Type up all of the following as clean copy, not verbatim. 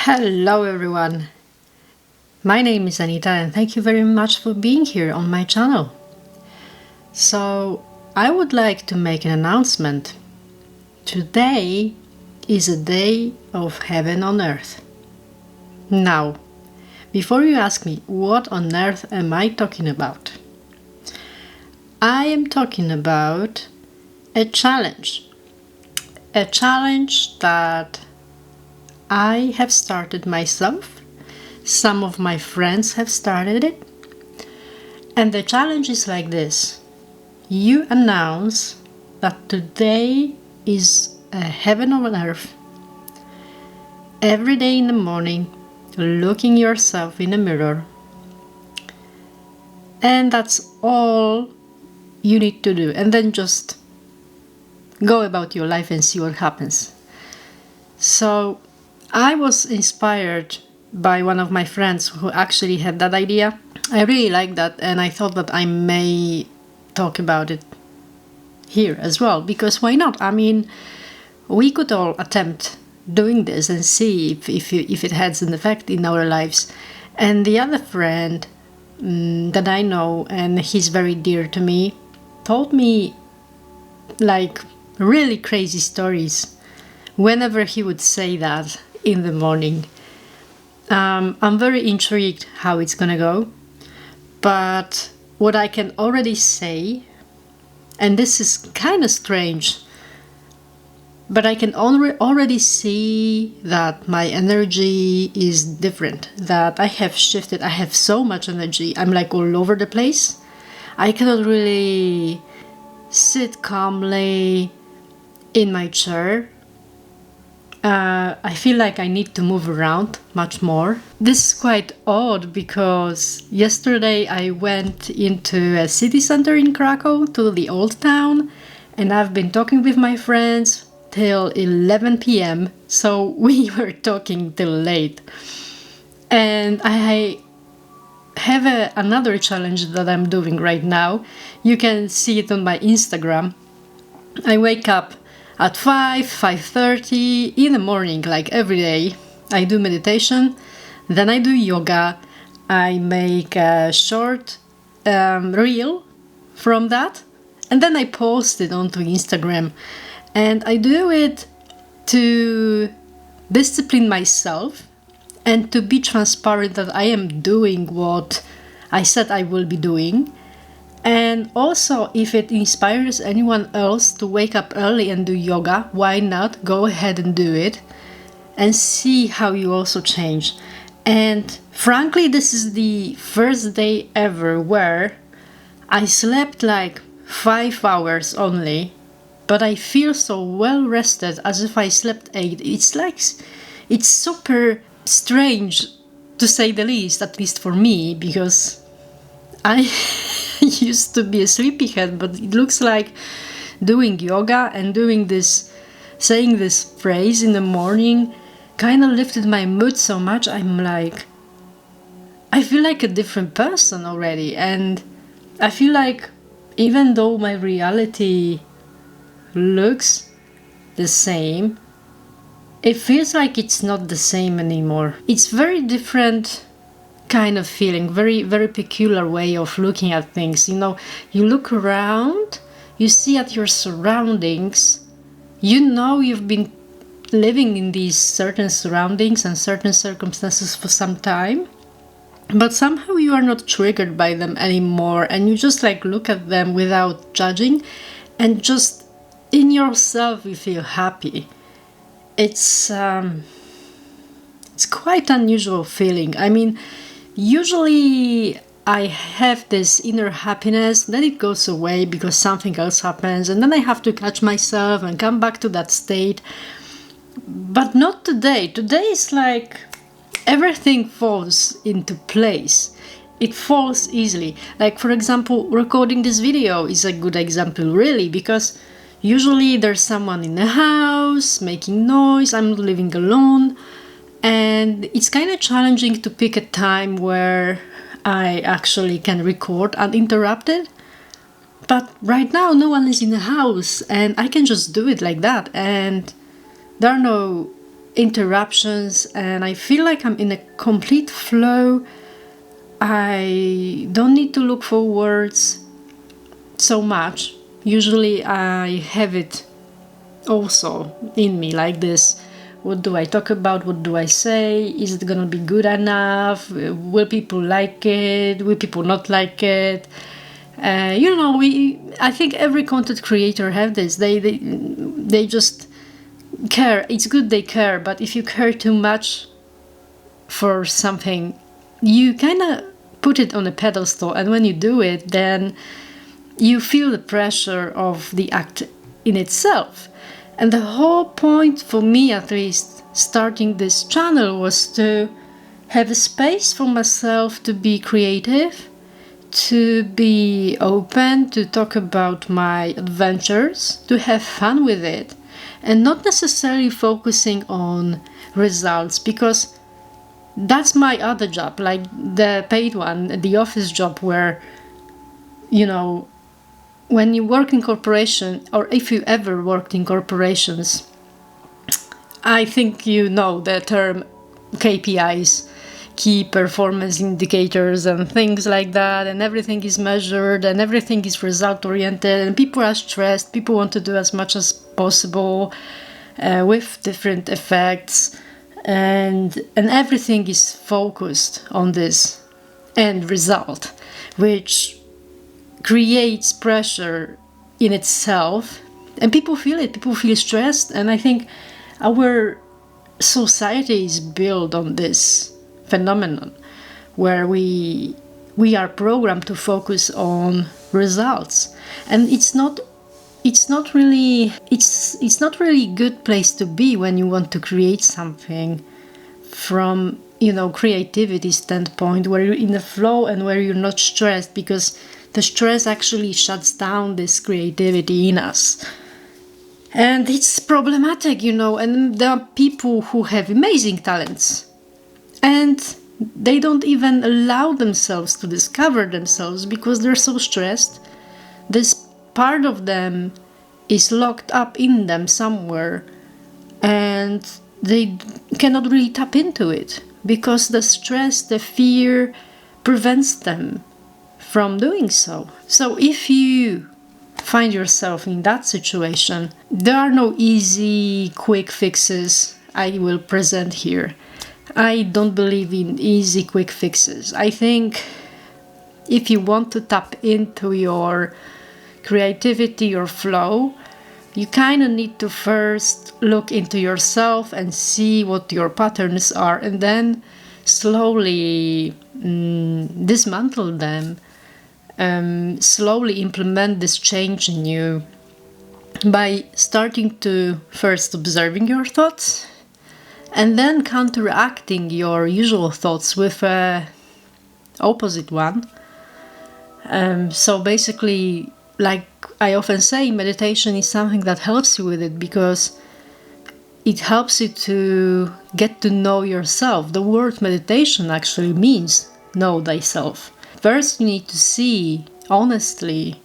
Hello everyone, my name is Anita and thank you very much for being here on my channel. So I would like to make an announcement. Today is a day of heaven on earth. Now, before you ask me what on earth am I talking about, I am talking about a challenge that I have started myself. Some of my friends have started it. And the challenge is like this. You announce that today is a heaven on earth. Every day in the morning, looking yourself in a mirror. And that's all you need to do. And then just go about your life and see what happens. So I was inspired by one of my friends who actually had that idea. I really like that, and I thought that I may talk about it here as well, because why not? I mean, we could all attempt doing this and see if it has an effect in our lives. And the other friend that I know, and he's very dear to me, told me like really crazy stories whenever he would say that in the morning. I'm very intrigued how it's gonna go, but what I can already say, and this is kind of strange, but I can already see that my energy is different, that I have shifted. I have so much energy. I'm like all over the place. I cannot really sit calmly in my chair. I feel like I need to move around much more. This is quite odd because yesterday I went into a city center in Krakow, to the old town, and I've been talking with my friends till 11 p.m. So we were talking till late. And I have another challenge that I'm doing right now. You can see it on my Instagram. I wake up at 5:30 in the morning, like every day. I do meditation, then I do yoga. I make a short reel from that, and then I post it onto Instagram. And I do it to discipline myself and to be transparent that I am doing what I said I will be doing. And also, if it inspires anyone else to wake up early and do yoga, why not? Go ahead and do it and see how you also change. And frankly, this is the first day ever where I slept like 5 hours only, but I feel so well rested as if I slept 8. It's super strange, to say the least, at least for me, because I used to be a sleepyhead, but it looks like doing yoga and doing this, saying this phrase in the morning kind of lifted my mood so much. I'm like, I feel like a different person already, and I feel like even though my reality looks the same, it feels like it's not the same anymore. It's very different kind of feeling, very, very peculiar way of looking at things. You know, you look around, you see at your surroundings, you know you've been living in these certain surroundings and certain circumstances for some time, but somehow you are not triggered by them anymore, and you just like look at them without judging, and just in yourself you feel happy. It's quite unusual feeling. I mean, usually I have this inner happiness, then it goes away because something else happens, and then I have to catch myself and come back to that state. But not today. Today is like everything falls into place. It falls easily. Like, for example, recording this video is a good example, really, because usually there's someone in the house making noise. I'm not living alone. And it's kind of challenging to pick a time where I actually can record uninterrupted. But right now, no one is in the house, and I can just do it like that. And there are no interruptions, and I feel like I'm in a complete flow. I don't need to look for words so much. Usually I have it also in me like this. What do I talk about? What do I say? Is it gonna be good enough? Will people like it? Will people not like it? I think every content creator have this. They just care. It's good they care, but if you care too much for something, you kind of put it on a pedestal, and when you do it, then you feel the pressure of the act in itself. And the whole point, for me at least, starting this channel was to have a space for myself to be creative, to be open, to talk about my adventures, to have fun with it, and not necessarily focusing on results, because that's my other job, like the paid one, the office job, where, when you work in corporation, or if you ever worked in corporations, I think you know the term KPIs, key performance indicators, and things like that, and everything is measured and everything is result oriented, and people are stressed, people want to do as much as possible with different effects, and everything is focused on this end result, which creates pressure in itself, and people feel it, people feel stressed. And I think our society is built on this phenomenon where we are programmed to focus on results, and it's not really a good place to be when you want to create something from creativity standpoint, where you're in the flow and where you're not stressed, because the stress actually shuts down this creativity in us. And it's problematic, and there are people who have amazing talents, and they don't even allow themselves to discover themselves because they're so stressed. This part of them is locked up in them somewhere, and they cannot really tap into it because the stress, the fear prevents them from doing so. So if you find yourself in that situation, there are no easy, quick fixes I will present here. I don't believe in easy, quick fixes. I think if you want to tap into your creativity or flow, you kind of need to first look into yourself and see what your patterns are, and then slowly dismantle them. Slowly implement this change in you by starting to first observing your thoughts and then counteracting your usual thoughts with a opposite one. So basically, like I often say, meditation is something that helps you with it, because it helps you to get to know yourself. The word meditation actually means know thyself. First, you need to see honestly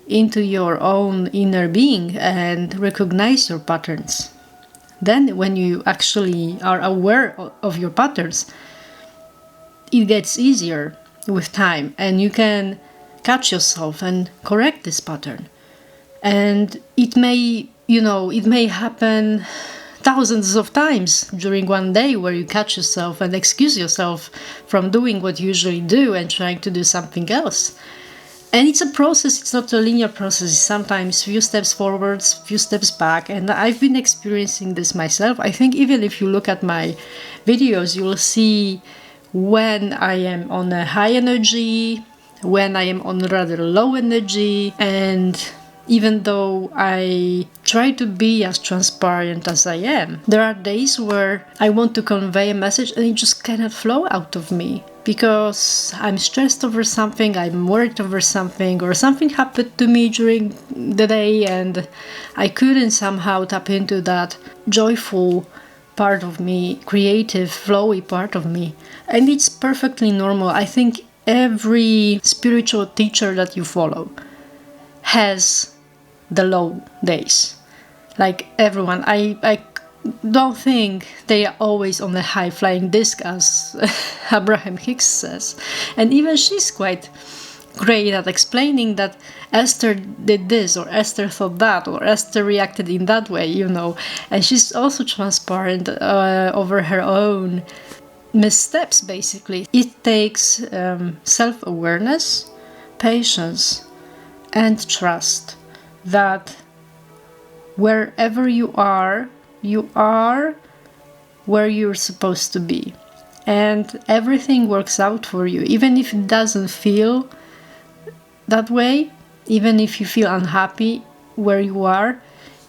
into your own inner being and recognize your patterns. Then, when you actually are aware of your patterns, it gets easier with time, and you can catch yourself and correct this pattern. And it may happen thousands of times during one day, where you catch yourself and excuse yourself from doing what you usually do and trying to do something else. And it's a process, it's not a linear process. It's sometimes few steps forwards, few steps back, and I've been experiencing this myself. I think even if you look at my videos, you will see when I am on a high energy, when I am on rather low energy, and even though I try to be as transparent as I am, there are days where I want to convey a message and it just cannot flow out of me because I'm stressed over something, I'm worried over something, or something happened to me during the day and I couldn't somehow tap into that joyful part of me, creative, flowy part of me. And it's perfectly normal. I think every spiritual teacher that you follow has the low days. Like everyone. I don't think they are always on a high-flying disc, as Abraham Hicks says. And even she's quite great at explaining that Esther did this, or Esther thought that, or Esther reacted in that way, you know. And she's also transparent over her own missteps, basically. It takes self-awareness, patience, and trust that wherever you are where you're supposed to be. And everything works out for you, even if it doesn't feel that way, even if you feel unhappy where you are,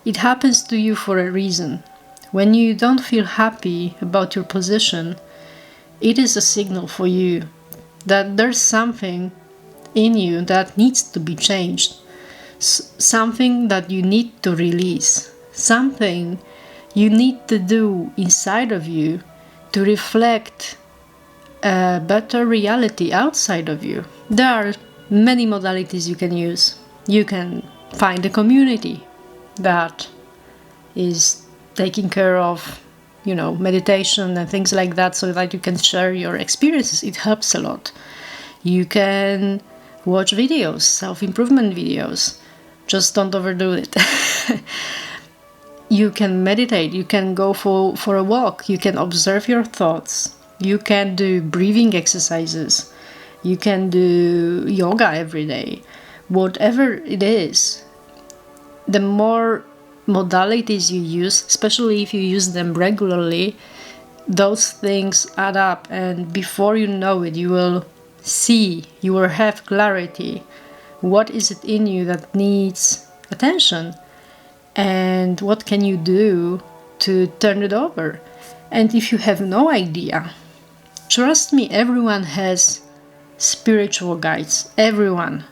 it happens to you for a reason. When you don't feel happy about your position, it is a signal for you that there's something in you that needs to be changed, something that you need to release, something you need to do inside of you to reflect a better reality outside of you. There are many modalities you can use. You can find a community that is taking care of, you know, meditation and things like that, so that you can share your experiences. It helps a lot. You can watch videos, self-improvement videos. Just don't overdo it. You can meditate, you can go for a walk, you can observe your thoughts, you can do breathing exercises, you can do yoga every day. Whatever it is, the more modalities you use, especially if you use them regularly, those things add up, and before you know it, you will see, you will have clarity. What is it in you that needs attention? And what can you do to turn it over? And if you have no idea, trust me, everyone has spiritual guides. Everyone.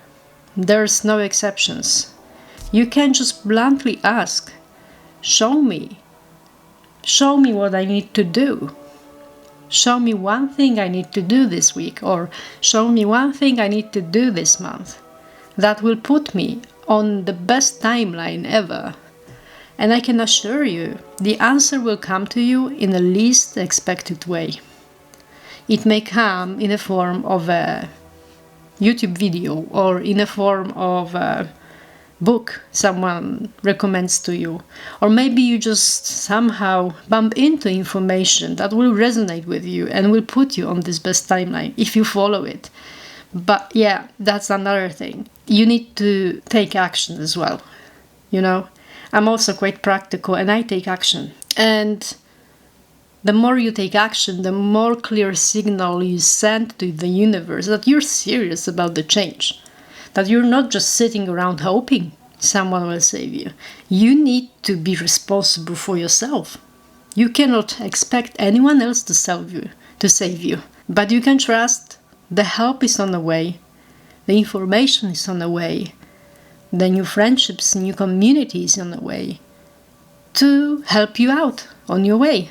There's no exceptions. You can just bluntly ask, show me. Show me what I need to do. Show me one thing I need to do this week, or show me one thing I need to do this month. That will put me on the best timeline ever. And I can assure you, the answer will come to you in the least expected way. It may come in the form of a YouTube video, or in the form of a book someone recommends to you. Or maybe you just somehow bump into information that will resonate with you and will put you on this best timeline if you follow it. But yeah, that's another thing. You need to take action as well, you know? I'm also quite practical, and I take action. And the more you take action, the more clear signal you send to the universe that you're serious about the change. That you're not just sitting around hoping someone will save you. You need to be responsible for yourself. You cannot expect anyone else to save you. But you can trust the help is on the way. The information is on the way. The new friendships, new communities on the way to help you out on your way.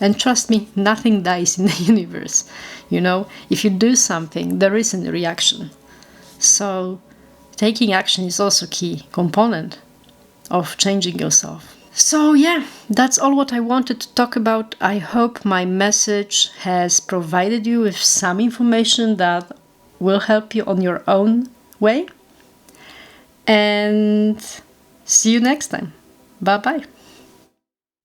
And trust me, nothing dies in the universe. You know, if you do something, there is a reaction. So taking action is also a key component of changing yourself. So yeah, that's all what I wanted to talk about. I hope my message has provided you with some information that will help you on your own way. And see you next time. Bye-bye.